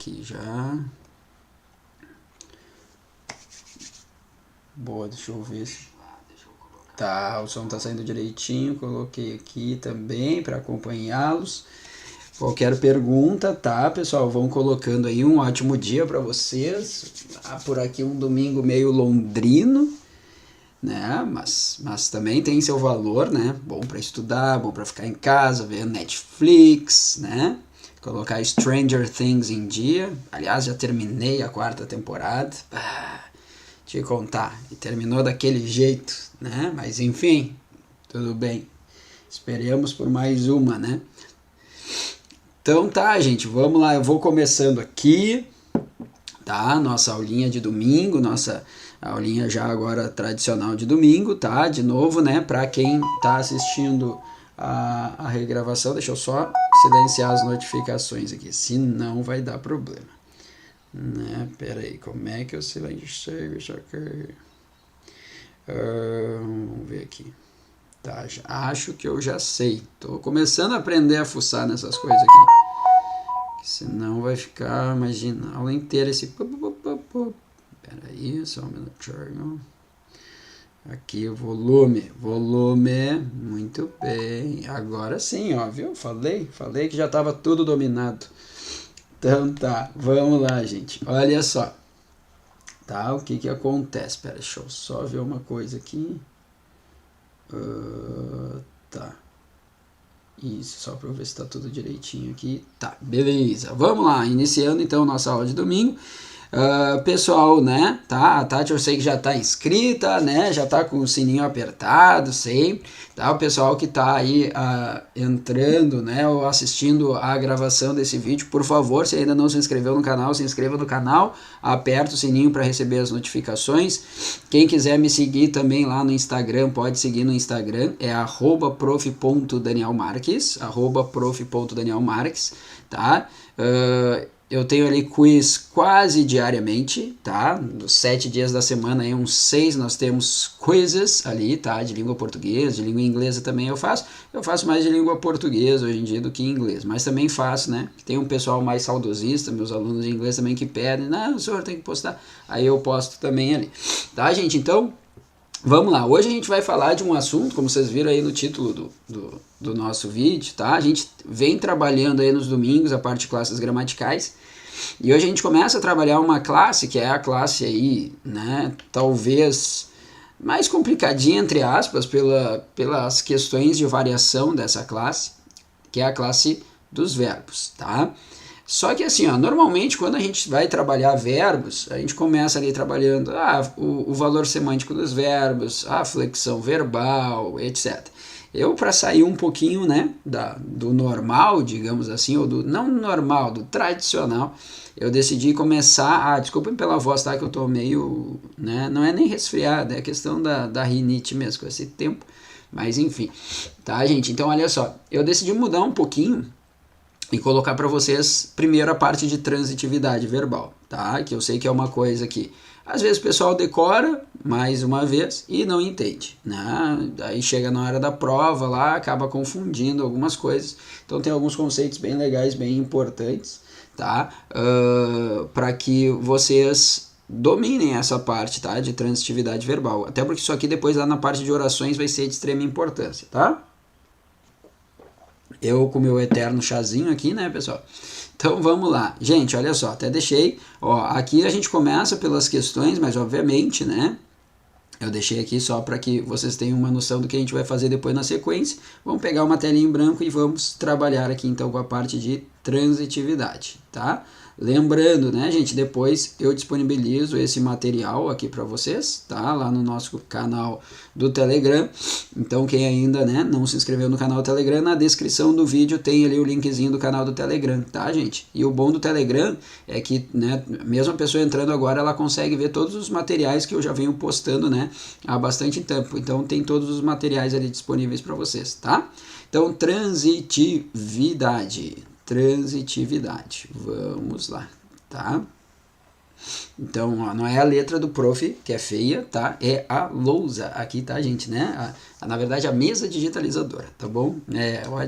Aqui já. Boa, deixa eu ver se... Tá, o som tá saindo direitinho. Coloquei aqui também para acompanhá-los. Qualquer pergunta, tá, pessoal? Vão colocando aí. Um ótimo dia para vocês. Por aqui um domingo meio londrino, né? Mas também tem seu valor, né? Bom para estudar, bom para ficar em casa, ver Netflix, né? Colocar Stranger Things em dia. Aliás, já terminei a 4ª temporada. Te contar. E terminou daquele jeito, né? Mas enfim, tudo bem. Esperemos por mais uma, né? Então tá, gente, vamos lá. Eu vou começando aqui, tá? Nossa aulinha de domingo, nossa aulinha já agora tradicional de domingo, tá? De novo, né? Para quem tá assistindo a regravação, deixa eu só silenciar as notificações aqui, senão vai dar problema. Né? Pera aí, como é que eu silencio isso aqui? Vamos ver aqui. Tá, acho que eu já sei. Tô começando a aprender a fuçar nessas coisas aqui. Senão vai ficar, imagina, a aula inteira esse... Pera aí, só um minutinho. Aqui o volume, muito bem. Agora sim, ó, viu? Falei que já estava tudo dominado. Então tá, vamos lá, gente. Olha só. Tá, o que acontece? Pera, deixa eu só ver uma coisa aqui. Tá. Isso, só para eu ver se tá tudo direitinho aqui. Tá, beleza. Vamos lá, iniciando então nossa aula de domingo. Pessoal, né, tá, a Tati eu sei que já tá inscrita, né, já tá com o sininho apertado sempre, tá, o pessoal que tá aí entrando, né, ou assistindo a gravação desse vídeo, por favor, se ainda não se inscreveu no canal, se inscreva no canal, aperta o sininho para receber as notificações. Quem quiser me seguir também lá no Instagram, pode seguir no Instagram, é @prof.danielmarques, @prof.danielmarques, tá, eu tenho ali quiz quase diariamente, tá? Nos 7 dias da semana, aí uns 6 nós temos quizzes ali, tá? De língua portuguesa, de língua inglesa também eu faço. Eu faço mais de língua portuguesa hoje em dia do que inglês, mas também faço, né? Tem um pessoal mais saudosista, meus alunos de inglês também que pedem, não, o senhor tem que postar. Aí eu posto também ali, tá, gente? Então, vamos lá, hoje a gente vai falar de um assunto, como vocês viram aí no título do nosso vídeo, tá? A gente vem trabalhando aí nos domingos a parte de classes gramaticais, e hoje a gente começa a trabalhar uma classe, que é a classe aí, né, talvez mais complicadinha, entre aspas, pelas questões de variação dessa classe, que é a classe dos verbos, tá? Só que assim, ó, normalmente quando a gente vai trabalhar verbos, a gente começa ali trabalhando o valor semântico dos verbos, a flexão verbal, etc. Eu, para sair um pouquinho, né, do normal, digamos assim, ou do não normal, do tradicional, eu decidi começar, desculpem pela voz, tá, que eu tô meio, né, não é nem resfriado, é questão da rinite mesmo, com esse tempo, mas enfim, tá, gente? Então, olha só, eu decidi mudar um pouquinho e colocar para vocês primeiro a parte de transitividade verbal, tá? Que eu sei que é uma coisa que às vezes o pessoal decora mais uma vez e não entende, né? Aí chega na hora da prova lá, acaba confundindo algumas coisas. Então tem alguns conceitos bem legais, bem importantes, tá? Para que vocês dominem essa parte, tá? De transitividade verbal. Até porque isso aqui depois lá na parte de orações vai ser de extrema importância, tá? Eu com meu eterno chazinho aqui, né, pessoal? Então vamos lá. Gente, olha só, até deixei. Ó, aqui a gente começa pelas questões, mas obviamente, né? Eu deixei aqui só para que vocês tenham uma noção do que a gente vai fazer depois na sequência. Vamos pegar uma telinha em branco e vamos trabalhar aqui então com a parte de transitividade, tá? Lembrando, né, gente, depois eu disponibilizo esse material aqui para vocês, tá? Lá no nosso canal do Telegram. Então, quem ainda, né, não se inscreveu no canal do Telegram, na descrição do vídeo tem ali o linkzinho do canal do Telegram, tá, gente? E o bom do Telegram é que, né, mesmo a pessoa entrando agora, ela consegue ver todos os materiais que eu já venho postando, né, há bastante tempo. Então, tem todos os materiais ali disponíveis para vocês, tá? Então, transitividade. Vamos lá, tá? Então, ó, não é a letra do prof que é feia, tá? É a lousa aqui, tá, gente, né? Na verdade, a mesa digitalizadora, tá bom?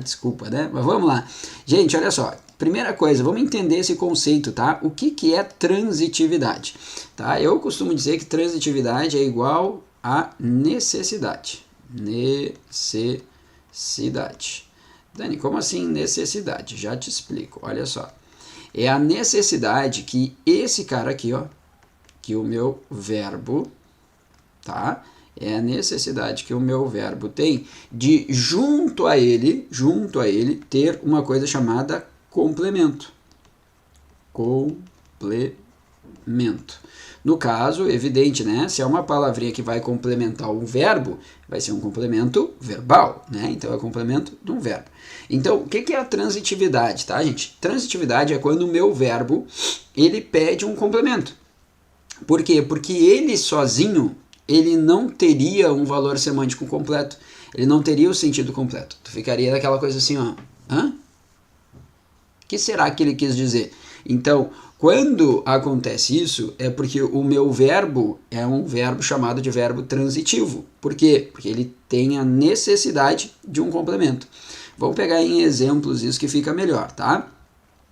Desculpa, né? Mas vamos lá. Gente, olha só. primeira coisa, vamos entender esse conceito, tá? O que é transitividade? Tá? Eu costumo dizer que transitividade é igual a necessidade. Necessidade. Dani, como assim necessidade? Já te explico, olha só. É a necessidade que esse cara aqui, ó, que o meu verbo, tá? É a necessidade que o meu verbo tem de, junto a ele, ter uma coisa chamada complemento. Complemento. No caso, evidente, né? Se é uma palavrinha que vai complementar um verbo, vai ser um complemento verbal, né? Então é complemento de um verbo. Então, o que é a transitividade, tá, gente? Transitividade é quando o meu verbo, ele pede um complemento. Por quê? Porque ele sozinho, ele não teria um valor semântico completo. Ele não teria o sentido completo. Tu ficaria daquela coisa assim, ó. Hã? O que será que ele quis dizer? Então, quando acontece isso, é porque o meu verbo é um verbo chamado de verbo transitivo. Por quê? Porque ele tem a necessidade de um complemento. Vamos pegar em exemplos isso que fica melhor, tá?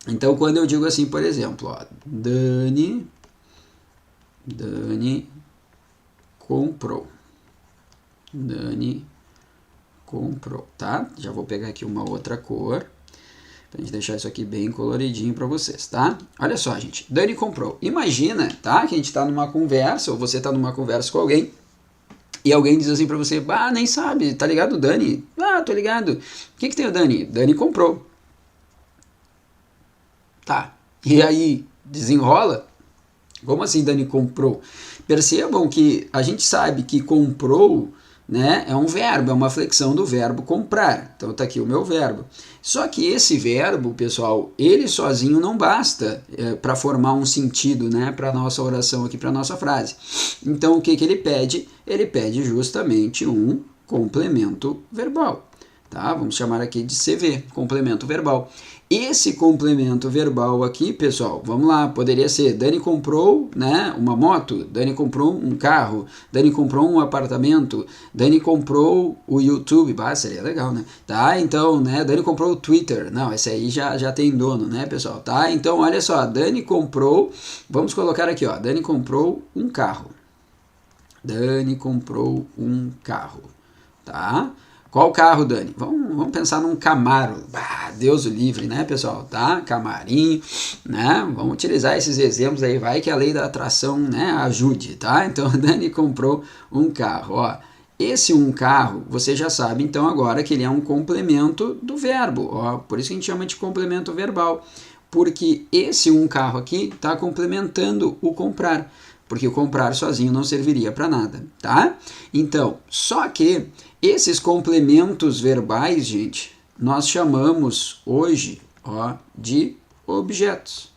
Então, quando eu digo assim, por exemplo, ó, Dani comprou. Dani comprou, tá? Já vou pegar aqui uma outra cor, pra gente deixar isso aqui bem coloridinho para vocês, tá? Olha só, gente, Dani comprou. Imagina, tá? Que a gente tá numa conversa, ou você tá numa conversa com alguém, e alguém diz assim para você, ah, nem sabe, tá ligado, Dani? Ah, tô ligado. O que tem o Dani? Dani comprou. Tá. E aí, desenrola? Como assim Dani comprou? Percebam que a gente sabe que comprou, né, é um verbo, é uma flexão do verbo comprar. Então tá aqui o meu verbo. Só que esse verbo, pessoal, ele sozinho não basta para formar um sentido, né, para a nossa oração aqui, para a nossa frase. Então o que ele pede? Ele pede justamente um complemento verbal. Tá? Vamos chamar aqui de CV, complemento verbal. Esse complemento verbal aqui, pessoal, vamos lá, poderia ser Dani comprou, né, uma moto, Dani comprou um carro, Dani comprou um apartamento, Dani comprou o YouTube, seria legal, né? Tá, então, né, Dani comprou o Twitter, não, esse aí já tem dono, né, pessoal? Tá, então, olha só, Dani comprou, vamos colocar aqui, ó, Dani comprou um carro. Dani comprou um carro, tá? Qual carro, Dani? Vamos pensar num Camaro. Deus o livre, né, pessoal? Tá? Camarinho, né? Vamos utilizar esses exemplos aí. Vai que a lei da atração, né, ajude, tá? Então, Dani comprou um carro. Ó, esse um carro, você já sabe, então, agora que ele é um complemento do verbo. Ó, por isso que a gente chama de complemento verbal. Porque esse um carro aqui está complementando o comprar. Porque o comprar sozinho não serviria para nada, tá? Então, só que esses complementos verbais, gente, nós chamamos hoje, ó, de objetos.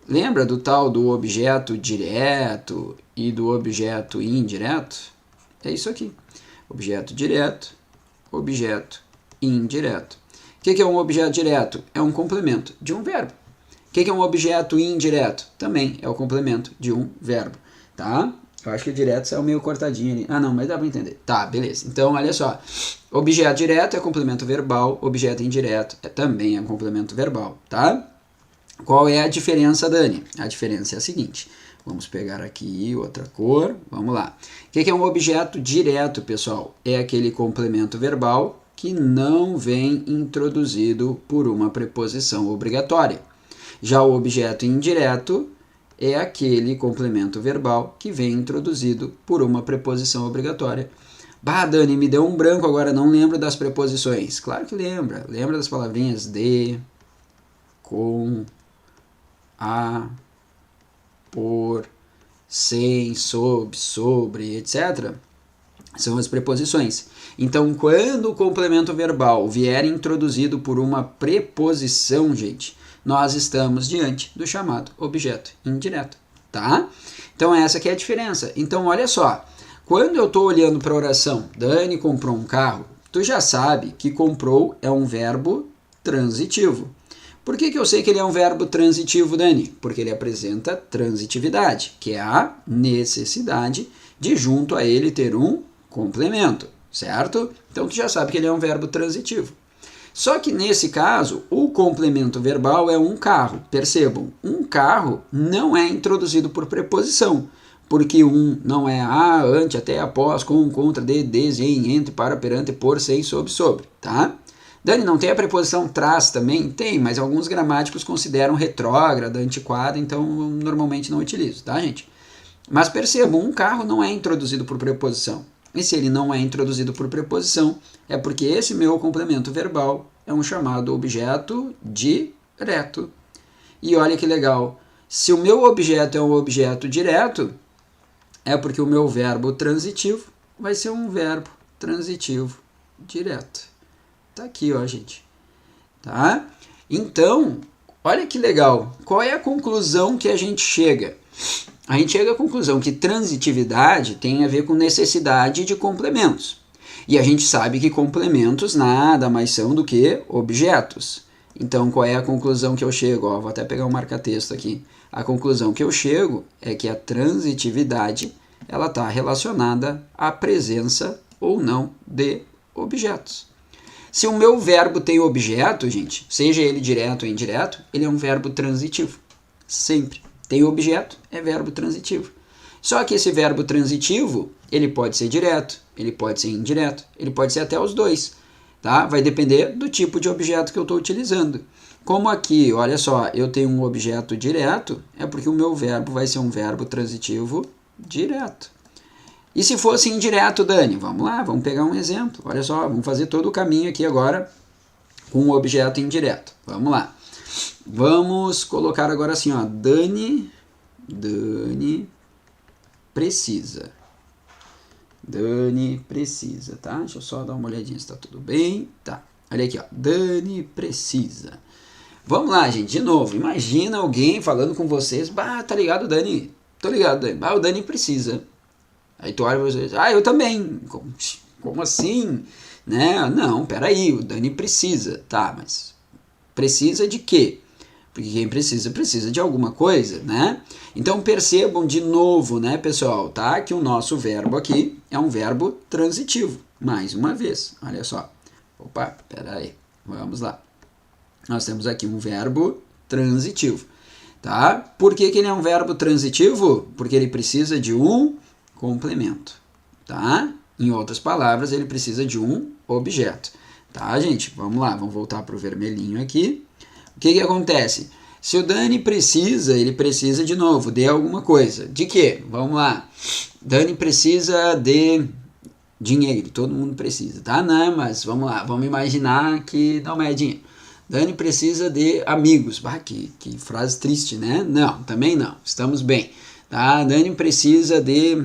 Lembra do tal do objeto direto e do objeto indireto? É isso aqui. Objeto direto, objeto indireto. O que é um objeto direto? É um complemento de um verbo. O que é um objeto indireto? Também é o complemento de um verbo, tá? Eu acho que o direto saiu meio cortadinho ali. Ah, não, mas dá pra entender. Tá, beleza. Então, olha só. Objeto direto é complemento verbal, objeto indireto também é complemento verbal, tá? Qual é a diferença, Dani? A diferença é a seguinte. Vamos pegar aqui outra cor. Vamos lá. O que é um objeto direto, pessoal? É aquele complemento verbal que não vem introduzido por uma preposição obrigatória. Já o objeto indireto é aquele complemento verbal que vem introduzido por uma preposição obrigatória. Dani, me deu um branco agora, não lembro das preposições. Claro que lembra. Lembra das palavrinhas de, com, a, por, sem, sob, sobre, etc. São as preposições. Então, quando o complemento verbal vier introduzido por uma preposição, gente, nós estamos diante do chamado objeto indireto, tá? Então, essa aqui é a diferença. Então, olha só, quando eu estou olhando para a oração, Dani comprou um carro, tu já sabe que comprou é um verbo transitivo. Por que eu sei que ele é um verbo transitivo, Dani? Porque ele apresenta transitividade, que é a necessidade de junto a ele ter um complemento, certo? Então, tu já sabe que ele é um verbo transitivo. Só que nesse caso, o complemento verbal é um carro. Percebam, um carro não é introduzido por preposição, porque um não é a, ante, até, após, com, contra, de, desde, em, entre, para, perante, por, sem, sobre, tá? Dani, não tem a preposição traz também? Tem, mas alguns gramáticos consideram retrógrada, antiquada, então normalmente não utilizo, tá, gente? Mas percebam, um carro não é introduzido por preposição. E se ele não é introduzido por preposição, é porque esse meu complemento verbal é um chamado objeto direto. E olha que legal, se o meu objeto é um objeto direto, é porque o meu verbo transitivo vai ser um verbo transitivo direto. Tá aqui, ó, gente. Tá? Então, olha que legal. Qual é a conclusão que a gente chega? A gente chega à conclusão que transitividade tem a ver com necessidade de complementos. E a gente sabe que complementos nada mais são do que objetos. Então, qual é a conclusão que eu chego? Ó, vou até pegar um marca-texto aqui. A conclusão que eu chego é que a transitividade ela está relacionada à presença ou não de objetos. Se o meu verbo tem objeto, gente, seja ele direto ou indireto, ele é um verbo transitivo. Sempre. Tem objeto, é verbo transitivo. Só que esse verbo transitivo, ele pode ser direto, ele pode ser indireto, ele pode ser até os dois. Tá? Vai depender do tipo de objeto que eu estou utilizando. Como aqui, olha só, eu tenho um objeto direto, é porque o meu verbo vai ser um verbo transitivo direto. E se fosse indireto, Dani? Vamos lá, vamos pegar um exemplo. Olha só, vamos fazer todo o caminho aqui agora com um objeto indireto. Vamos lá. Vamos colocar agora assim, ó, Dani precisa. Dani precisa, tá? Deixa eu só dar uma olhadinha se tá tudo bem. Tá, olha aqui, ó, Dani precisa. Vamos lá, gente, de novo. Imagina alguém falando com vocês, bah, tá ligado, Dani? Tô ligado, Dani. Ah, o Dani precisa. Aí tu olha pra vocês, ah, eu também. Como assim? Né? Não, peraí, o Dani precisa. Tá, mas precisa de quê? Porque quem precisa, precisa de alguma coisa, né? Então percebam de novo, né, pessoal, tá? Que o nosso verbo aqui é um verbo transitivo. Mais uma vez, olha só. Opa, peraí, vamos lá. Nós temos aqui um verbo transitivo, tá? Por que que ele é um verbo transitivo? Porque ele precisa de um complemento, tá? Em outras palavras, ele precisa de um objeto, tá, gente? Vamos lá, vamos voltar para o vermelhinho aqui. O que que acontece? Se o Dani precisa, ele precisa de novo de alguma coisa. De quê? Vamos lá. Dani precisa de dinheiro. Todo mundo precisa, tá? Não, mas vamos lá. Vamos imaginar que não é dinheiro. Dani precisa de amigos. Bah, que frase triste, né? Não, também não. Estamos bem. Tá? Dani precisa de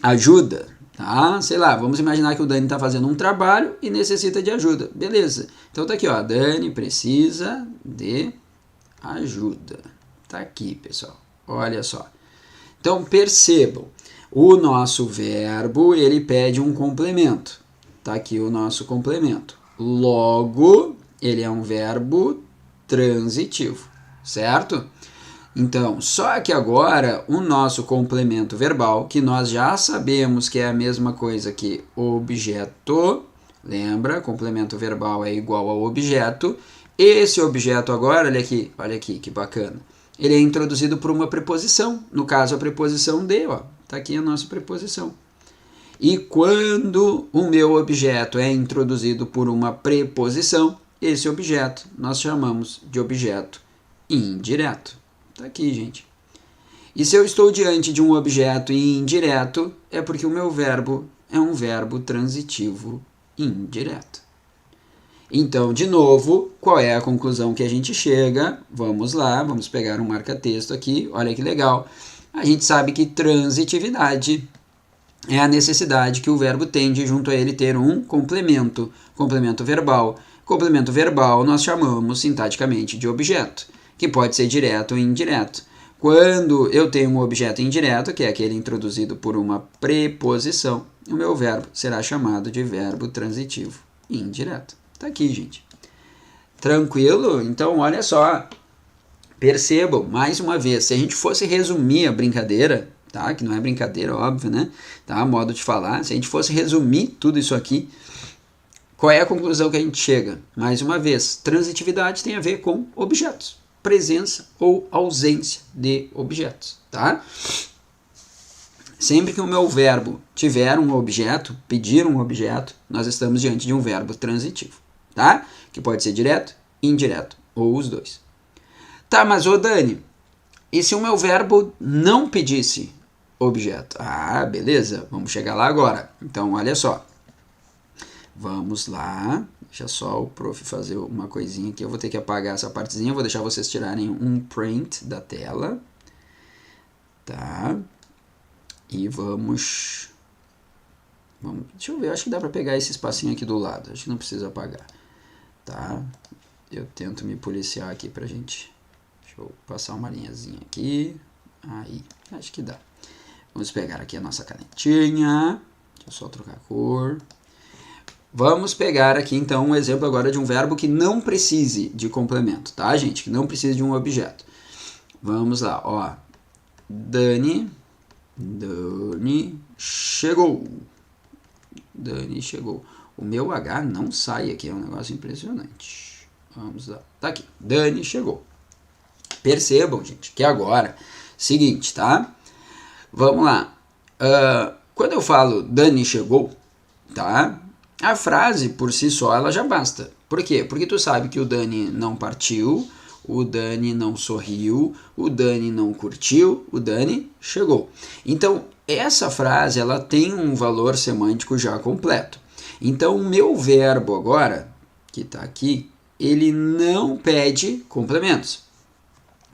ajuda. Tá? Sei lá, vamos imaginar que o Dani está fazendo um trabalho e necessita de ajuda. Beleza. Então tá aqui, ó. Dani precisa de ajuda. Tá aqui, pessoal. Olha só. Então percebam. O nosso verbo, ele pede um complemento. Tá aqui o nosso complemento. Logo, ele é um verbo transitivo. Certo? Então, só que agora o nosso complemento verbal, que nós já sabemos que é a mesma coisa que objeto, lembra? Complemento verbal é igual ao objeto. Esse objeto agora, olha aqui, que bacana. Ele é introduzido por uma preposição, no caso a preposição de, ó, tá aqui a nossa preposição. E quando o meu objeto é introduzido por uma preposição, esse objeto nós chamamos de objeto indireto. Tá aqui, gente. E se eu estou diante de um objeto indireto, é porque o meu verbo é um verbo transitivo indireto. Então, de novo, qual é a conclusão que a gente chega? Vamos lá, vamos pegar um marca-texto aqui. Olha que legal. A gente sabe que transitividade é a necessidade que o verbo tem de junto a ele ter um complemento. Complemento verbal. Complemento verbal nós chamamos sintaticamente de objeto, que pode ser direto ou indireto. Quando eu tenho um objeto indireto, que é aquele introduzido por uma preposição, o meu verbo será chamado de verbo transitivo indireto. Tá aqui, gente. Tranquilo? Então, olha só. Percebam, mais uma vez, se a gente fosse resumir a brincadeira, tá? Que não é brincadeira, óbvio, né? Tá? Modo de falar. Se a gente fosse resumir tudo isso aqui, Qual é a conclusão que a gente chega? Mais uma vez, transitividade tem a ver com objetos. Presença ou ausência de objetos, tá? Sempre que o meu verbo tiver um objeto, pedir um objeto, nós estamos diante de um verbo transitivo, tá? Que pode ser direto, indireto ou os dois. Tá, mas ô Dani, e se o meu verbo não pedisse objeto? Ah, beleza, vamos chegar lá agora. Então, olha só. Vamos lá. Deixa só o prof fazer uma coisinha aqui. Eu vou ter que apagar essa partezinha. Vou deixar vocês tirarem um print da tela. Tá. E vamos... Deixa eu ver. Acho que dá para pegar esse espacinho aqui do lado. Acho que não precisa apagar. Tá. Eu tento me policiar aqui pra gente... Deixa eu passar uma linhazinha aqui. Aí. Acho que dá. Vamos pegar aqui a nossa canetinha. Deixa eu só trocar a cor. Vamos pegar aqui, então, um exemplo agora de um verbo que não precise de complemento, tá, gente? Que não precise de um objeto. Vamos lá, ó. Dani chegou. Dani chegou. O meu H não sai aqui, é um negócio impressionante. Vamos lá. Tá aqui. Dani chegou. Percebam, gente, que agora, seguinte, tá? Vamos lá. Quando eu falo Dani chegou, tá? A frase, por si só, ela já basta. Por quê? Porque tu sabe que o Dani não partiu, o Dani não sorriu, o Dani não curtiu, o Dani chegou. Então, essa frase, ela tem um valor semântico já completo. Então, o meu verbo agora, que está aqui, ele não pede complementos.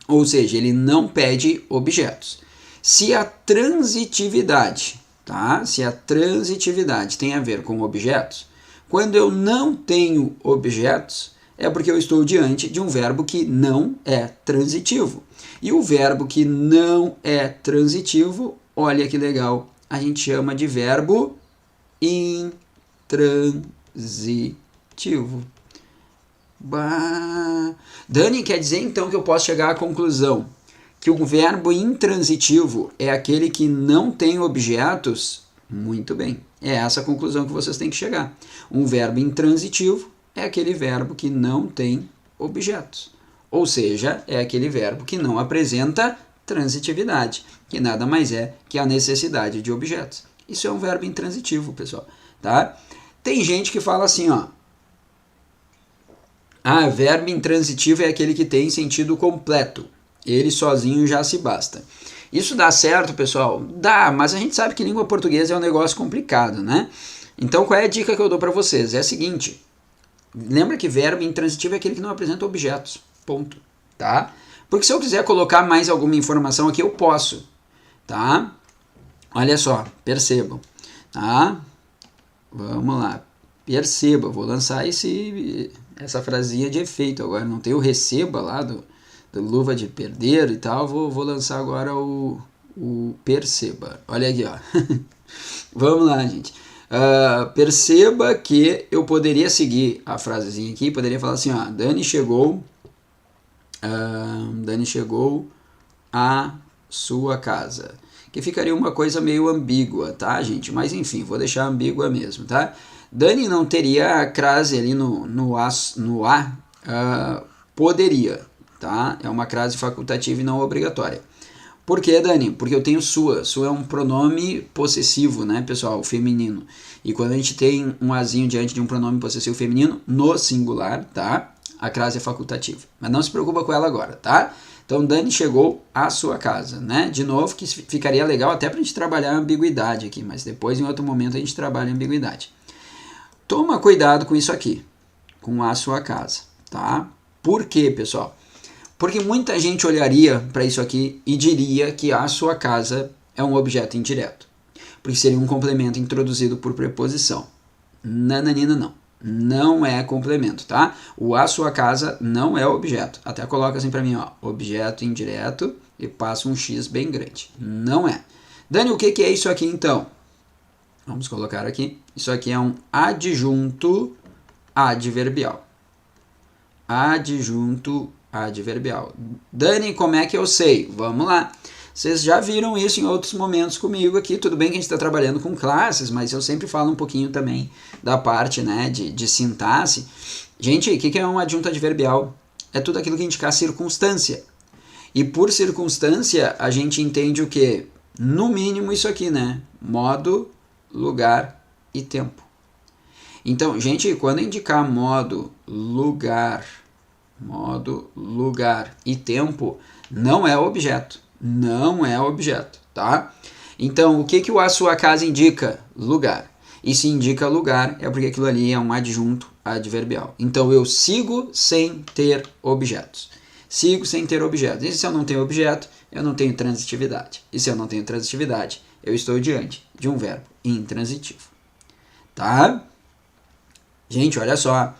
Ou seja, ele não pede objetos. Se a transitividade... Tá? Se a transitividade tem a ver com objetos, quando eu não tenho objetos, é porque eu estou diante de um verbo que não é transitivo. E o verbo que não é transitivo, olha que legal, a gente chama de verbo intransitivo. Bah. Dani, quer dizer então que eu posso chegar à conclusão que o verbo intransitivo é aquele que não tem objetos? Muito bem, é essa a conclusão que vocês têm que chegar. Um verbo intransitivo é aquele verbo que não tem objetos. Ou seja, é aquele verbo que não apresenta transitividade, que nada mais é que a necessidade de objetos. Isso é um verbo intransitivo, pessoal. Tá? Tem gente que fala assim, ó. Ah, verbo intransitivo é aquele que tem sentido completo. Ele sozinho já se basta. Isso dá certo, pessoal? Dá, mas a gente sabe que língua portuguesa é um negócio complicado, né? Então, qual é a dica que eu dou para vocês? É a seguinte. Lembra que verbo intransitivo é aquele que não apresenta objetos. Ponto. Tá? Porque se eu quiser colocar mais alguma informação aqui, eu posso. Tá? Olha só, percebam. Tá? Vamos lá. Perceba, vou lançar essa frasinha de efeito agora. Não tem o receba lá do Luva de Perder e tal, vou lançar agora o perceba. Olha aqui, ó. Vamos lá, gente. Perceba que eu poderia seguir a frasezinha aqui, poderia falar assim, ó, Dani chegou à sua casa. Que ficaria uma coisa meio ambígua, tá, gente? Mas enfim, vou deixar ambígua mesmo, tá? Dani não teria a crase ali no A, poderia. Tá? É uma crase facultativa e não obrigatória. Por que, Dani? Porque eu tenho sua. Sua é um pronome possessivo, né, pessoal? Feminino. E quando a gente tem um azinho diante de um pronome possessivo feminino, no singular, tá? A crase é facultativa. Mas não se preocupa com ela agora, tá? Então, Dani chegou à sua casa, né? De novo, que ficaria legal até pra gente trabalhar a ambiguidade aqui, mas depois, em outro momento, a gente trabalha a ambiguidade. Toma cuidado com isso aqui, com a sua casa, tá? Por quê, pessoal? Porque muita gente olharia para isso aqui e diria que a sua casa é um objeto indireto. Porque seria um complemento introduzido por preposição. Nananina não. Não é complemento, tá? O a sua casa não é objeto. Até coloca assim para mim, ó. Objeto indireto e passa um X bem grande. Não é. Dani, o que é isso aqui então? Vamos colocar aqui. Isso aqui é um adjunto adverbial. Adjunto adverbial. Dani, como é que eu sei? Vamos lá. Vocês já viram isso em outros momentos comigo aqui. Tudo bem que a gente está trabalhando com classes, mas eu sempre falo um pouquinho também da parte, né, de sintaxe. Gente, o que é um adjunto adverbial? É tudo aquilo que indicar circunstância. E por circunstância, a gente entende o quê? No mínimo isso aqui, né? Modo, lugar e tempo. Então, gente, quando indicar modo, lugar e tempo, não é objeto. Não é objeto, tá? Então, o que o a sua casa indica? Lugar. E se indica lugar, é porque aquilo ali é um adjunto adverbial. Então, eu sigo sem ter objetos. Sigo sem ter objetos. E se eu não tenho objeto, eu não tenho transitividade. E se eu não tenho transitividade, eu estou diante de um verbo intransitivo. Tá? Gente, olha só.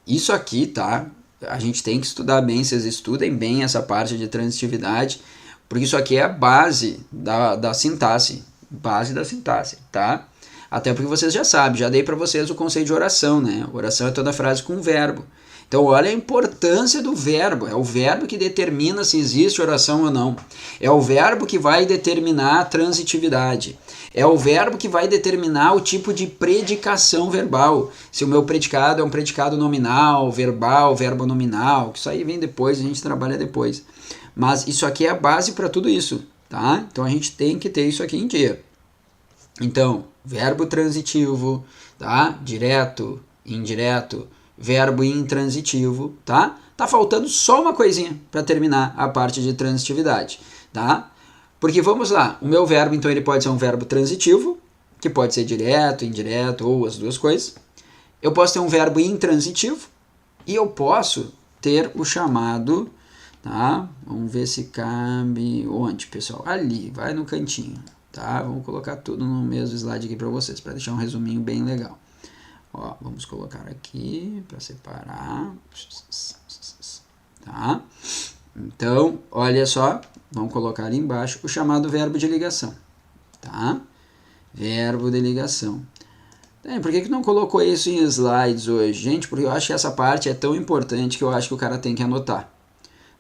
Isso aqui, tá? A gente tem que estudar bem. Vocês estudem bem essa parte de transitividade, porque isso aqui é a base da sintaxe. Base da sintaxe, tá? Até porque vocês já sabem, já dei para vocês o conceito de oração, né? Oração é toda frase com verbo. Então, olha a importância do verbo. É o verbo que determina se existe oração ou não. É o verbo que vai determinar a transitividade. É o verbo que vai determinar o tipo de predicação verbal. Se o meu predicado é um predicado nominal, verbal, verbo nominal, que isso aí vem depois, a gente trabalha depois. Mas isso aqui é a base para tudo isso, tá? Então, a gente tem que ter isso aqui em dia. Então, verbo transitivo, tá? Direto, indireto, verbo intransitivo, tá? Tá faltando só uma coisinha para terminar a parte de transitividade, tá? Porque vamos lá, o meu verbo, então, ele pode ser um verbo transitivo, que pode ser direto, indireto ou as duas coisas. Eu posso ter um verbo intransitivo e eu posso ter o chamado, tá? Vamos ver se cabe onde, pessoal? Ali, vai no cantinho. Tá? Vamos colocar tudo no mesmo slide aqui para vocês, para deixar um resuminho bem legal. Ó, vamos colocar aqui para separar. Tá? Então, olha só, vamos colocar ali embaixo o chamado verbo de ligação. Tá? Verbo de ligação. Por que não colocou isso em slides hoje? Gente, porque eu acho que essa parte é tão importante que eu acho que o cara tem que anotar.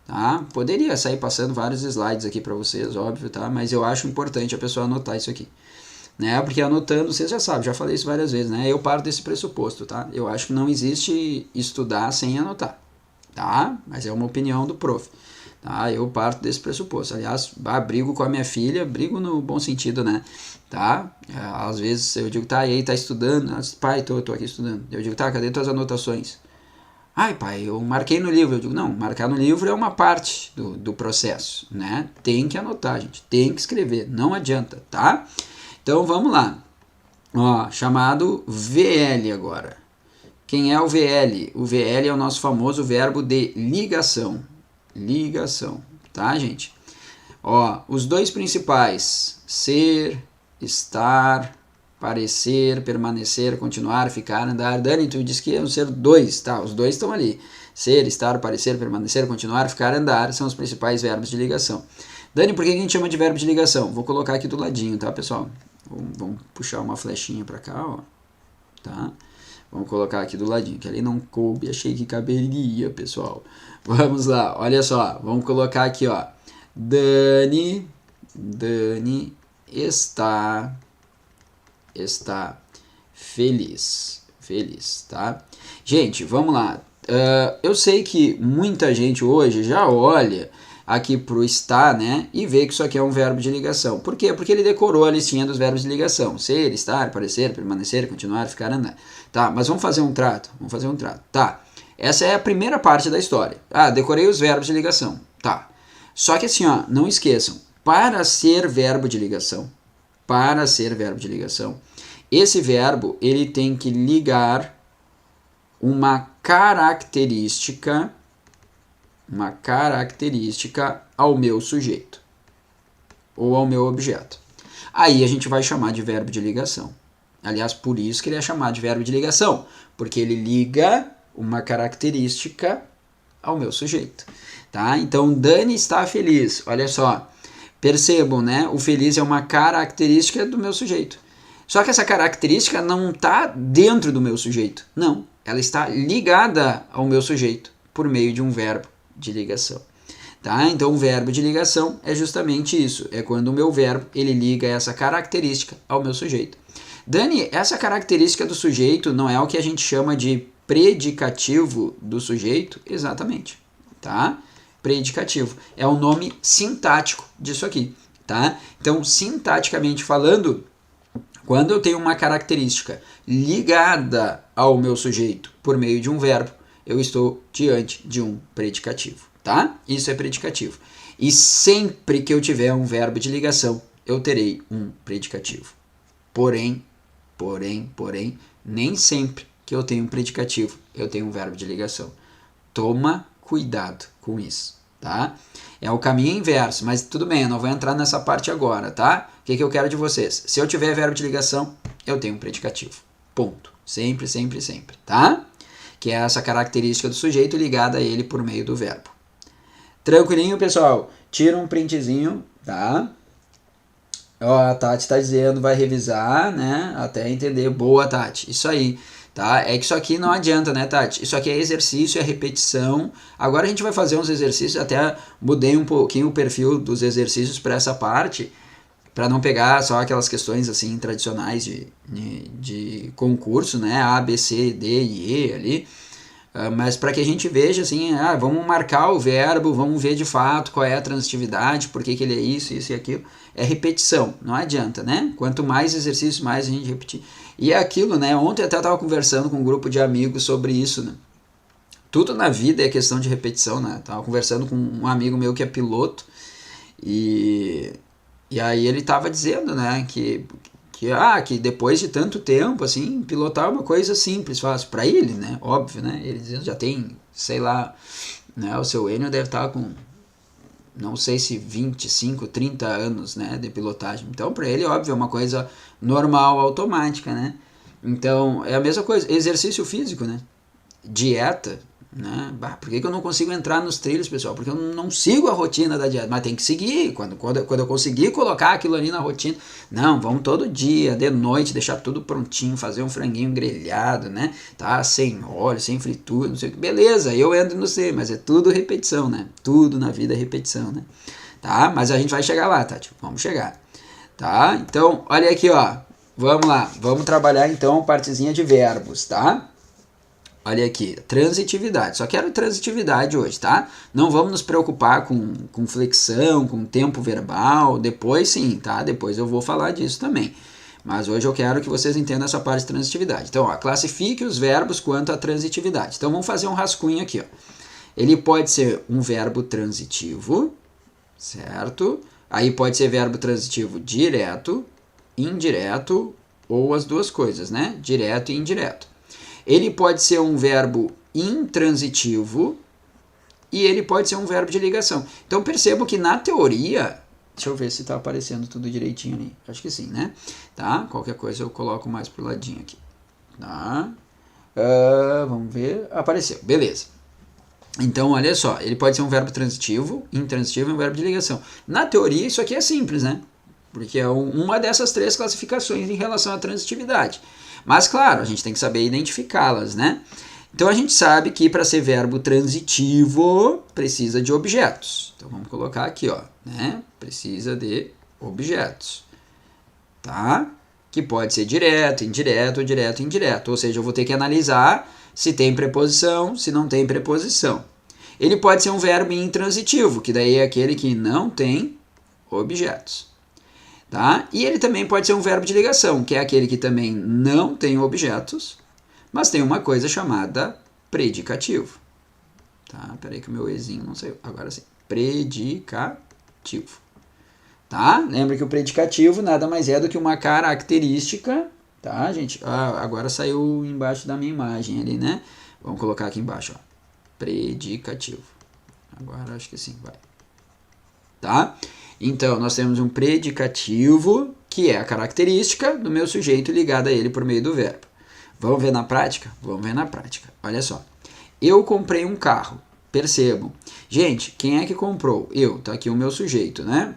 Tá? Poderia sair passando vários slides aqui para vocês, óbvio, tá? Mas eu acho importante a pessoa anotar isso aqui, né? Porque anotando, vocês já sabem, já falei isso várias vezes, né? Eu paro desse pressuposto, tá? Eu acho que não existe estudar sem anotar, tá? Mas é uma opinião do prof, tá? Eu parto desse pressuposto. Aliás, brigo com a minha filha, brigo no bom sentido, né? Tá? Às vezes eu digo, tá, e aí, tá estudando? Ela diz, pai, tô aqui estudando. Eu digo, tá, cadê tuas anotações? Ai, pai, eu marquei no livro. Eu digo, não, marcar no livro é uma parte do processo, né? Tem que anotar, gente. Tem que escrever. Não adianta, tá? Então, vamos lá. Ó, chamado VL agora. Quem é o VL? O VL é o nosso famoso verbo de ligação. Ligação, tá, gente? Ó, os dois principais. Ser, estar, parecer, permanecer, continuar, ficar, andar. Dani, tu disse que iam ser dois, tá? Os dois estão ali. Ser, estar, parecer, permanecer, continuar, ficar, andar são os principais verbos de ligação. Dani, por que a gente chama de verbo de ligação? Vou colocar aqui do ladinho, tá, pessoal? Vamos puxar uma flechinha pra cá, ó. Tá? Vamos colocar aqui do ladinho, que ali não coube, achei que caberia, pessoal. Vamos lá, olha só. Vamos colocar aqui, ó. Dani está feliz, tá? Gente, vamos lá. Eu sei que muita gente hoje já olha aqui pro estar, né, e vê que isso aqui é um verbo de ligação. Por quê? Porque ele decorou a listinha dos verbos de ligação. Ser, estar, parecer, permanecer, continuar, ficar, andar. Tá, mas vamos fazer um trato. Tá, essa é a primeira parte da história. Ah, decorei os verbos de ligação. Tá. Só que assim, ó, não esqueçam. Para ser verbo de ligação, esse verbo, ele tem que ligar uma característica ao meu sujeito ou ao meu objeto. Aí a gente vai chamar de verbo de ligação. Aliás, por isso que ele é chamado de verbo de ligação, porque ele liga uma característica ao meu sujeito. Tá? Então, Dani está feliz. Olha só. Percebam, né? O feliz é uma característica do meu sujeito. Só que essa característica não está dentro do meu sujeito. Não. Ela está ligada ao meu sujeito por meio de um verbo de ligação. Tá? Então o verbo de ligação é justamente isso, é quando o meu verbo ele liga essa característica ao meu sujeito. Dani, essa característica do sujeito não é o que a gente chama de predicativo do sujeito? Exatamente, tá? Predicativo é o nome sintático disso aqui, tá? Então, sintaticamente falando, quando eu tenho uma característica ligada ao meu sujeito por meio de um verbo, eu estou diante de um predicativo, tá? Isso é predicativo. E sempre que eu tiver um verbo de ligação, eu terei um predicativo. Porém, nem sempre que eu tenho um predicativo, eu tenho um verbo de ligação. Toma cuidado com isso, tá? É o caminho inverso, mas tudo bem, eu não vou entrar nessa parte agora, tá? O que eu quero de vocês? Se eu tiver verbo de ligação, eu tenho um predicativo. Ponto. Sempre, tá? Que é essa característica do sujeito ligada a ele por meio do verbo. Tranquilinho, pessoal? Tira um printzinho, tá? Ó, a Tati está dizendo, vai revisar, né? Até entender. Boa, Tati. Isso aí, tá? É que isso aqui não adianta, né, Tati? Isso aqui é exercício, é repetição. Agora a gente vai fazer uns exercícios, até mudei um pouquinho o perfil dos exercícios para essa parte, para não pegar só aquelas questões assim tradicionais de concurso, né? A, B, C, D e E ali. Mas para que a gente veja assim, vamos marcar o verbo, vamos ver de fato qual é a transitividade, por que ele é isso e aquilo. É repetição, não adianta, né? Quanto mais exercício, mais a gente repetir. E é aquilo, né? Ontem eu até estava conversando com um grupo de amigos sobre isso, né? Tudo na vida é questão de repetição, né? Tava conversando com um amigo meu que é piloto e aí ele estava dizendo, né, que depois de tanto tempo, assim, pilotar é uma coisa simples, fácil para ele, né, óbvio, né, ele dizendo já tem, sei lá, né, o seu Enio deve estar com, não sei se 25, 30 anos, né, de pilotagem, então para ele, óbvio, é uma coisa normal, automática, né, então é a mesma coisa, exercício físico, né, dieta, né? Por que eu não consigo entrar nos trilhos, pessoal? Porque eu não sigo a rotina da dieta, mas tem que seguir, quando eu conseguir colocar aquilo ali na rotina, não, vamos todo dia, de noite, deixar tudo prontinho, fazer um franguinho grelhado, né, tá, sem óleo, sem fritura, não sei o que, beleza, eu entro no C, mas é tudo repetição, né, tudo na vida é repetição, né, tá, mas a gente vai chegar lá, Tati, vamos chegar, tá, então, olha aqui, ó, vamos lá, vamos trabalhar então a partezinha de verbos, tá. Olha aqui, transitividade. Só quero transitividade hoje, tá? Não vamos nos preocupar com flexão, com tempo verbal. Depois sim, tá? Depois eu vou falar disso também. Mas hoje eu quero que vocês entendam essa parte de transitividade. Então, ó, classifique os verbos quanto à transitividade. Então, vamos fazer um rascunho aqui, ó. Ele pode ser um verbo transitivo, certo? Aí pode ser verbo transitivo direto, indireto ou as duas coisas, né? Direto e indireto. Ele pode ser um verbo intransitivo e ele pode ser um verbo de ligação. Então percebam que na teoria, deixa eu ver se está aparecendo tudo direitinho ali, acho que sim, né? Tá? Qualquer coisa eu coloco mais pro ladinho aqui. Tá? Vamos ver, apareceu, beleza. Então olha só, ele pode ser um verbo transitivo, intransitivo e um verbo de ligação. Na teoria isso aqui é simples, né? Porque é uma dessas três classificações em relação à transitividade. Mas, claro, a gente tem que saber identificá-las, né? Então, a gente sabe que para ser verbo transitivo, precisa de objetos. Então, vamos colocar aqui, ó, né? Precisa de objetos, tá? Que pode ser direto, indireto, direto, indireto. Ou seja, eu vou ter que analisar se tem preposição, se não tem preposição. Ele pode ser um verbo intransitivo, que daí é aquele que não tem objetos. Tá? E ele também pode ser um verbo de ligação, que é aquele que também não tem objetos, mas tem uma coisa chamada predicativo. Tá? Peraí que o meu ezinho não saiu. Agora sim. Predicativo. Tá? Lembra que o predicativo nada mais é do que uma característica. Tá, gente? Agora saiu embaixo da minha imagem ali, né? Vamos colocar aqui embaixo. Ó. Predicativo. Agora acho que sim, vai. Tá? Então, nós temos um predicativo, que é a característica do meu sujeito ligada a ele por meio do verbo. Vamos ver na prática? Vamos ver na prática. Olha só. Eu comprei um carro. Percebam. Gente, quem é que comprou? Eu. Tá aqui o meu sujeito, né?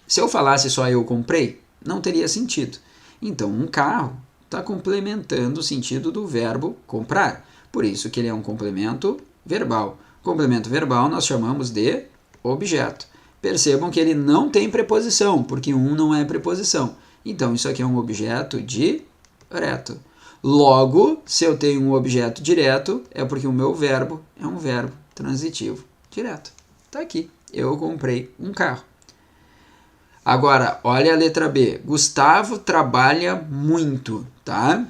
Se eu falasse só eu comprei, não teria sentido. Então, um carro está complementando o sentido do verbo comprar. Por isso que ele é um complemento verbal. Complemento verbal nós chamamos de objeto. Percebam que ele não tem preposição, porque um não é preposição. Então, isso aqui é um objeto direto. Logo, se eu tenho um objeto direto, é porque o meu verbo é um verbo transitivo direto. Está aqui. Eu comprei um carro. Agora, olha a letra B. Gustavo trabalha muito, tá?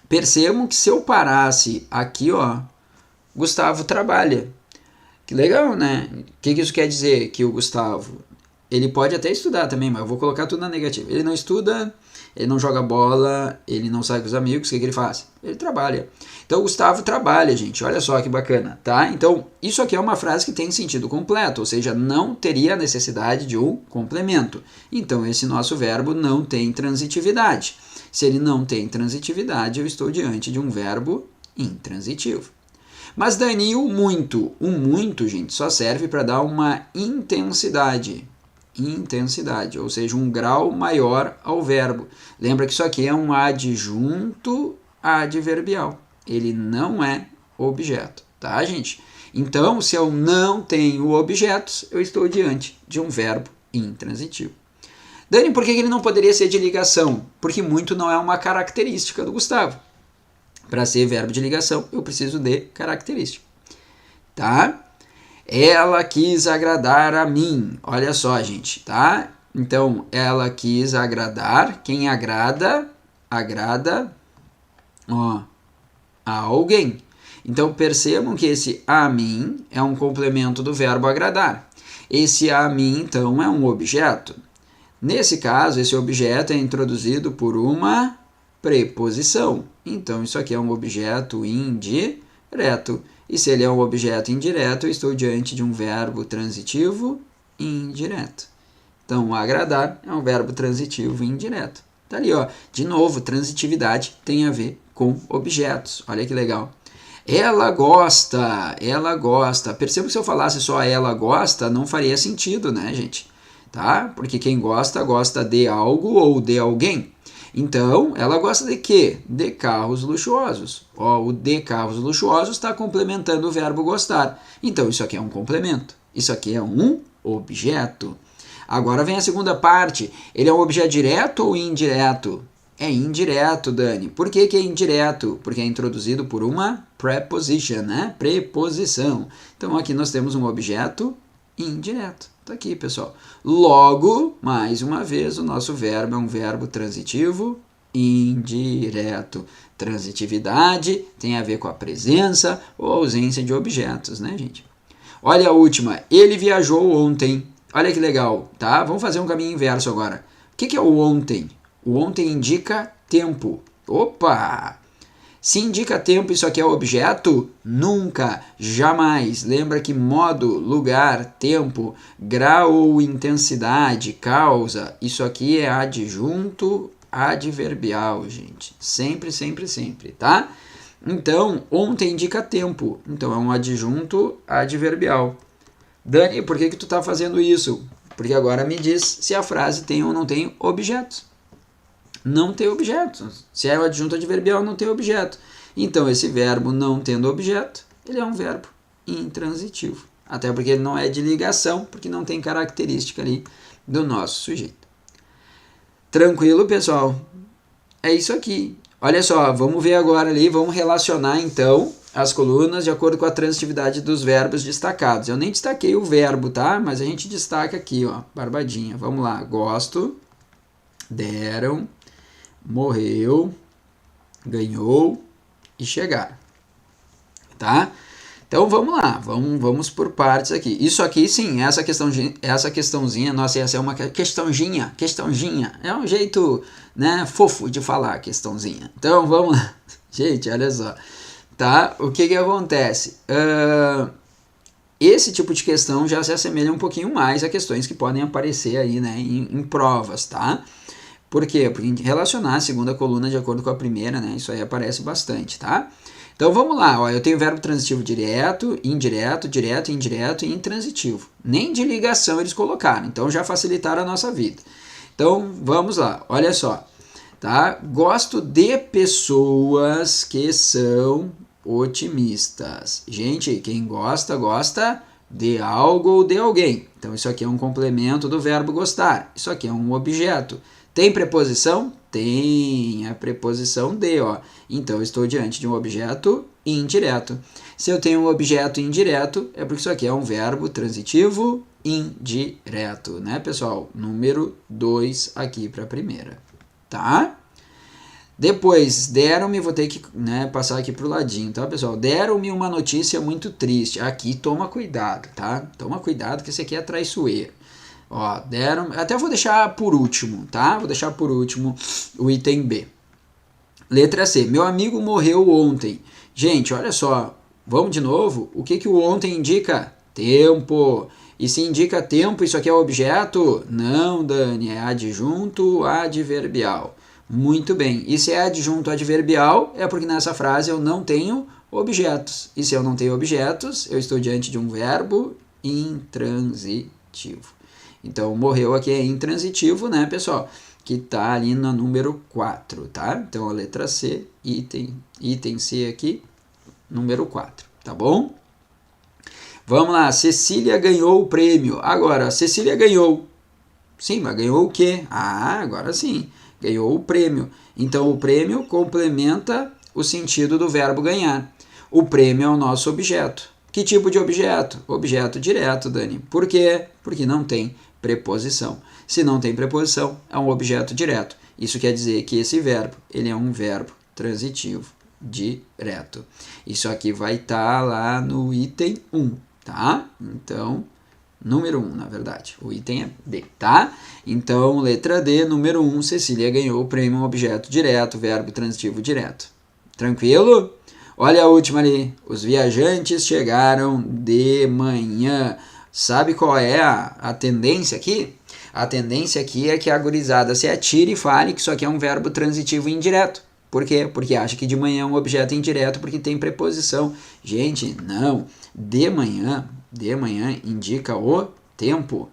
Percebam que se eu parasse aqui, ó, Gustavo trabalha. Que legal, né? O que isso quer dizer? Que o Gustavo, ele pode até estudar também, mas eu vou colocar tudo na negativa. Ele não estuda, ele não joga bola, ele não sai com os amigos, o que ele faz? Ele trabalha. Então, o Gustavo trabalha, gente. Olha só que bacana, tá? Então, isso aqui é uma frase que tem sentido completo, ou seja, não teria necessidade de um complemento. Então, esse nosso verbo não tem transitividade. Se ele não tem transitividade, eu estou diante de um verbo intransitivo. Mas, Dani, o muito? O muito, gente, só serve para dar uma intensidade. Intensidade, ou seja, um grau maior ao verbo. Lembra que isso aqui é um adjunto adverbial. Ele não é objeto, tá, gente? Então, se eu não tenho objetos, eu estou diante de um verbo intransitivo. Dani, por que ele não poderia ser de ligação? Porque muito não é uma característica do Gustavo. Para ser verbo de ligação, eu preciso de característica. Tá? Ela quis agradar a mim. Olha só, gente, tá? Então, ela quis agradar. Quem agrada? Agrada, ó, a alguém. Então, percebam que esse a mim é um complemento do verbo agradar. Esse a mim, então, é um objeto. Nesse caso, esse objeto é introduzido por uma preposição. Então, isso aqui é um objeto indireto. E se ele é um objeto indireto, eu estou diante de um verbo transitivo indireto. Então, agradar é um verbo transitivo indireto. Tá ali, ó. De novo, transitividade tem a ver com objetos. Olha que legal. Ela gosta, ela gosta. Perceba que se eu falasse só ela gosta, não faria sentido, né, gente? Tá? Porque quem gosta, gosta de algo ou de alguém. Então, ela gosta de quê? De carros luxuosos. Ó, o de carros luxuosos está complementando o verbo gostar. Então, isso aqui é um complemento. Isso aqui é um objeto. Agora vem a segunda parte. Ele é um objeto direto ou indireto? É indireto, Dani. Por que é indireto? Porque é introduzido por uma preposition, né? Preposição. Então, aqui nós temos um objeto indireto. Está aqui, pessoal. Logo, mais uma vez, o nosso verbo é um verbo transitivo indireto. Transitividade tem a ver com a presença ou ausência de objetos, né, gente? Olha a última. Ele viajou ontem. Olha que legal, tá? Vamos fazer um caminho inverso agora. O que é o ontem? O ontem indica tempo. Opa! Se indica tempo, isso aqui é objeto? Nunca, jamais. Lembra que modo, lugar, tempo, grau ou intensidade, causa, isso aqui é adjunto adverbial, gente. Sempre, sempre, sempre, tá? Então, ontem indica tempo. Então, é um adjunto adverbial. Dani, por que tu tá fazendo isso? Porque agora me diz se a frase tem ou não tem objetos. Não tem objeto. Se é o adjunto adverbial, não tem objeto. Então, esse verbo não tendo objeto, ele é um verbo intransitivo. Até porque ele não é de ligação, porque não tem característica ali do nosso sujeito. Tranquilo, pessoal? É isso aqui. Olha só, vamos ver agora ali, vamos relacionar então as colunas de acordo com a transitividade dos verbos destacados. Eu nem destaquei o verbo, tá? Mas a gente destaca aqui, ó, barbadinha. Vamos lá. Gosto, deram, morreu, ganhou e chegaram, tá? Então vamos lá, vamos por partes aqui. Isso aqui sim, essa questãozinha, nossa, essa é uma questãozinha, é um jeito, né, fofo de falar questãozinha. Então vamos lá, gente, olha só, tá? O que acontece? Esse tipo de questão já se assemelha um pouquinho mais a questões que podem aparecer aí, né, em provas, tá? Por quê? Porque relacionar a segunda coluna de acordo com a primeira, né? Isso aí aparece bastante, tá? Então vamos lá, ó, eu tenho verbo transitivo direto, indireto, direto, indireto e intransitivo. Nem de ligação eles colocaram, então já facilitaram a nossa vida. Então vamos lá, olha só, tá? Gosto de pessoas que são otimistas. Gente, quem gosta, gosta de algo ou de alguém. Então, isso aqui é um complemento do verbo gostar. Isso aqui é um objeto. Tem preposição? Tem a preposição de, ó. Então, eu estou diante de um objeto indireto. Se eu tenho um objeto indireto, é porque isso aqui é um verbo transitivo indireto, né, pessoal? Número 2 aqui para a primeira, tá? Depois, deram-me, vou ter que, né, passar aqui pro ladinho, tá, pessoal? Deram-me uma notícia muito triste. Aqui, toma cuidado, tá? Toma cuidado que esse aqui é traiçoeiro. Ó, deram... Até vou deixar por último, tá? Vou deixar por último o item B. Letra C. Meu amigo morreu ontem. Gente, olha só. Vamos de novo? O que o ontem indica? Tempo. E se indica tempo, isso aqui é objeto? Não, Dani. É adjunto adverbial. Muito bem. E se é adjunto adverbial, é porque nessa frase eu não tenho objetos. E se eu não tenho objetos, eu estou diante de um verbo intransitivo. Então, morreu aqui é intransitivo, né, pessoal? Que está ali no número 4, tá? Então, a letra C, item C aqui, número 4, tá bom? Vamos lá, Cecília ganhou o prêmio. Agora, Cecília ganhou. Sim, mas ganhou o quê? Ah, agora sim, ganhou o prêmio. Então, o prêmio complementa o sentido do verbo ganhar. O prêmio é o nosso objeto. Que tipo de objeto? Objeto direto, Dani. Por quê? Porque não tem preposição. Se não tem preposição, é um objeto direto. Isso quer dizer que esse verbo, ele é um verbo transitivo direto. Isso aqui vai estar lá no item 1, tá? Então, número 1, na verdade. O item é B, tá? Então, letra D, número 1, Cecília ganhou o prêmio, um objeto direto, verbo transitivo direto. Tranquilo? Olha a última ali. Os viajantes chegaram de manhã. Sabe qual é a tendência aqui? A tendência aqui é que a gurizada se atire e fale que isso aqui é um verbo transitivo indireto. Por quê? Porque acha que de manhã é um objeto indireto porque tem preposição. Gente, não. De manhã indica o tempo.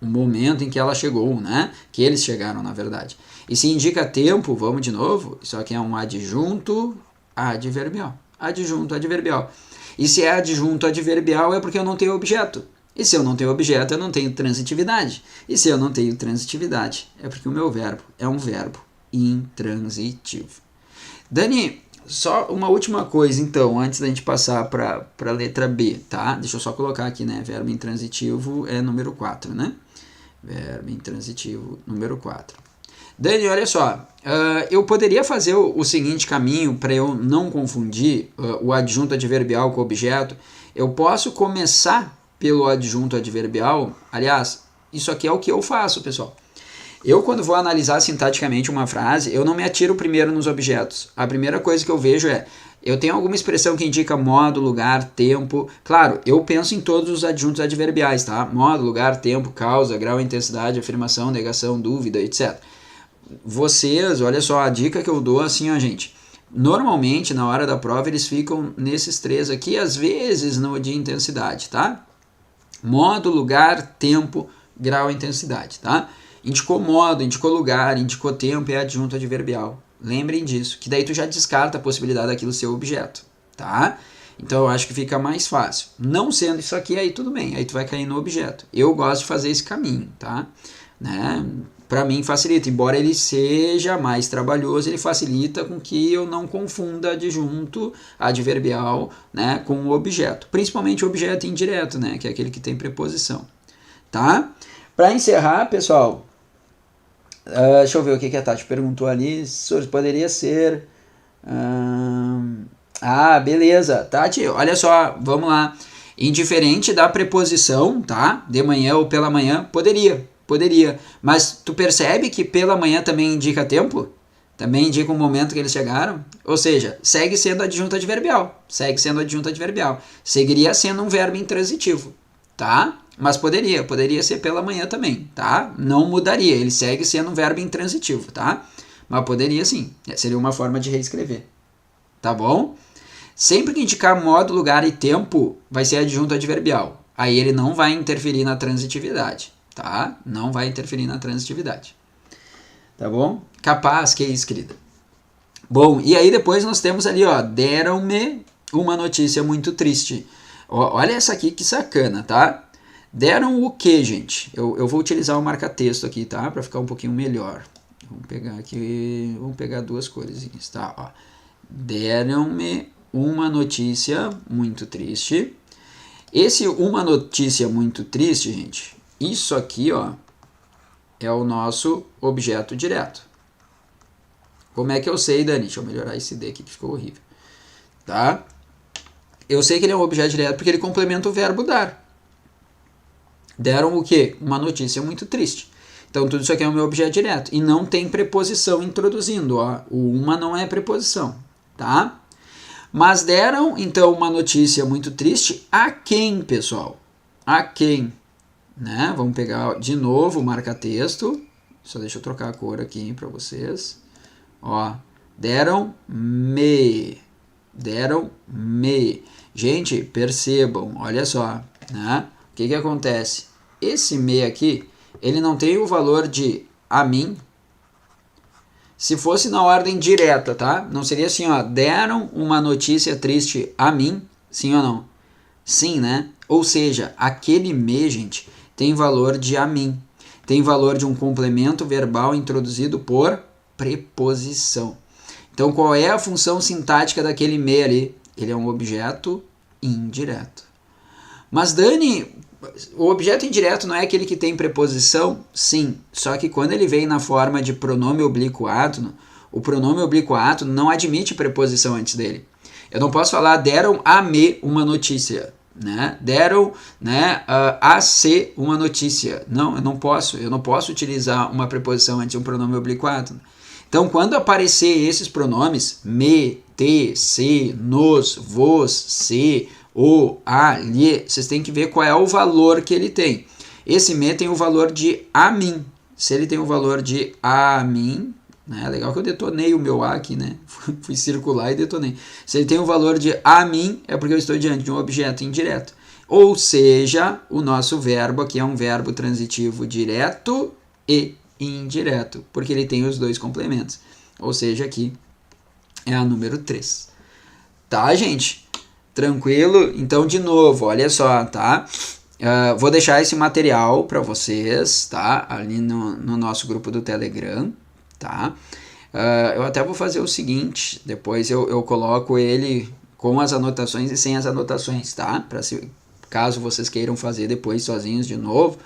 O momento em que ela chegou, né? Que eles chegaram, na verdade. E se indica tempo, vamos de novo, isso aqui é um adjunto adverbial. Adjunto adverbial. E se é adjunto adverbial é porque eu não tenho objeto. E se eu não tenho objeto, eu não tenho transitividade. E se eu não tenho transitividade, é porque o meu verbo é um verbo intransitivo. Dani, só uma última coisa, então, antes da gente passar para a letra B, tá? Deixa eu só colocar aqui, né? Verbo intransitivo é número 4, né? Verbo intransitivo número 4. Dani, olha só, eu poderia fazer o seguinte caminho para eu não confundir o adjunto adverbial com o objeto. Eu posso começar pelo adjunto adverbial. Aliás, isso aqui é o que eu faço, pessoal. Eu, quando vou analisar sintaticamente uma frase, eu não me atiro primeiro nos objetos. A primeira coisa que eu vejo é, eu tenho alguma expressão que indica modo, lugar, tempo. Claro, eu penso em todos os adjuntos adverbiais, tá? Modo, lugar, tempo, causa, grau, intensidade, afirmação, negação, dúvida, etc. Vocês, olha só, a dica que eu dou assim, ó, gente. Normalmente, na hora da prova, eles ficam nesses três aqui, às vezes no de intensidade, tá? Modo, lugar, tempo, grau, intensidade, tá? Indicou modo, indicou lugar, indicou tempo, é adjunto adverbial. Lembrem disso, que daí tu já descarta a possibilidade daquilo ser objeto, tá? Então eu acho que fica mais fácil. Não sendo isso aqui, aí tudo bem, aí tu vai cair no objeto. Eu gosto de fazer esse caminho, tá? Né? Para mim facilita, embora ele seja mais trabalhoso, ele facilita com que eu não confunda adjunto adverbial, né, com o objeto. Principalmente o objeto indireto, né, que é aquele que tem preposição, tá? Para encerrar, pessoal, deixa eu ver o que a Tati perguntou ali. Poderia ser... beleza. Tati, olha só, vamos lá. Indiferente da preposição, tá? De manhã ou pela manhã, poderia. Mas tu percebe que pela manhã também indica tempo? Também indica o momento que eles chegaram? Ou seja, segue sendo adjunto adverbial. Seguiria sendo um verbo intransitivo, tá? Mas poderia ser pela manhã também, tá? Não mudaria, ele segue sendo um verbo intransitivo, tá? Mas poderia sim, seria uma forma de reescrever, tá bom? Sempre que indicar modo, lugar e tempo, vai ser adjunto adverbial. Aí ele não vai interferir na transitividade, tá? Não vai interferir na transitividade, tá bom? Capaz, que isso, querida. Bom, e aí depois nós temos ali, ó, deram-me uma notícia muito triste. Olha essa aqui que sacana, tá? Deram o que, gente? Eu vou utilizar o marca-texto aqui, tá? Para ficar um pouquinho melhor. Vamos pegar aqui, vamos pegar duas cores, tá? Ó. Deram-me uma notícia muito triste. Esse uma notícia muito triste, gente, isso aqui, ó, é o nosso objeto direto. Como é que eu sei, Dani? Deixa eu melhorar esse D aqui que ficou horrível. Tá? Eu sei que ele é um objeto direto porque ele complementa o verbo dar. Deram o quê? Uma notícia muito triste. Então, tudo isso aqui é o meu objeto direto. E não tem preposição introduzindo. Ó. O uma não é preposição. Tá? Mas deram, então, uma notícia muito triste a quem, pessoal? A quem? Né? Vamos pegar de novo o marca-texto. Só deixa eu trocar a cor aqui para vocês. Ó, deram-me. Deram-me. Gente, percebam, olha só, né? O que acontece? Esse me aqui, ele não tem o valor de a mim. Se fosse na ordem direta, tá? Não seria assim, ó, deram uma notícia triste a mim, sim ou não? Sim, né? Ou seja, aquele me, gente, tem valor de a mim. Tem valor de um complemento verbal introduzido por preposição. Então, qual é a função sintática daquele me ali? Ele é um objeto indireto. Mas, Dani, o objeto indireto não é aquele que tem preposição? Sim, só que quando ele vem na forma de pronome oblíquo átono, o pronome oblíquo átono não admite preposição antes dele. Eu não posso falar deram a me uma notícia, né? Deram, né, a se uma notícia. Não, eu não posso utilizar uma preposição antes de um pronome oblíquo átono. Então, quando aparecer esses pronomes, me, te, se, nos, vos, se, o, a, lhe, vocês têm que ver qual é o valor que ele tem. Esse me tem o valor de a mim. Se ele tem o valor de a mim, né? Legal que eu detonei o meu a aqui, né? Fui circular e detonei. Se ele tem o valor de a mim, é porque eu estou diante de um objeto indireto. Ou seja, o nosso verbo aqui é um verbo transitivo direto e indireto, porque ele tem os dois complementos. Ou seja, aqui é a número 3. Tá, gente? Tranquilo? Então, de novo, olha só, tá? Vou deixar esse material para vocês, tá? Ali no nosso grupo do Telegram, tá? Eu até vou fazer o seguinte, depois eu coloco ele com as anotações e sem as anotações, tá? Caso vocês queiram fazer depois sozinhos de novo,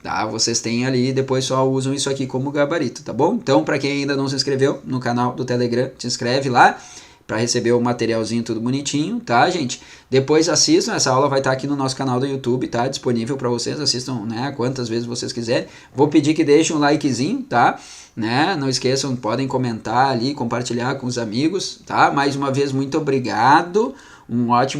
tá? Vocês têm ali e depois só usam isso aqui como gabarito, tá bom? Então, para quem ainda não se inscreveu no canal do Telegram, se inscreve lá para receber o materialzinho tudo bonitinho, tá, gente? Depois assistam, essa aula vai estar aqui no nosso canal do YouTube, tá? Disponível para vocês, assistam, né, quantas vezes vocês quiserem. Vou pedir que deixem um likezinho, tá? Né? Não esqueçam, podem comentar ali, compartilhar com os amigos, tá? Mais uma vez, muito obrigado, um ótimo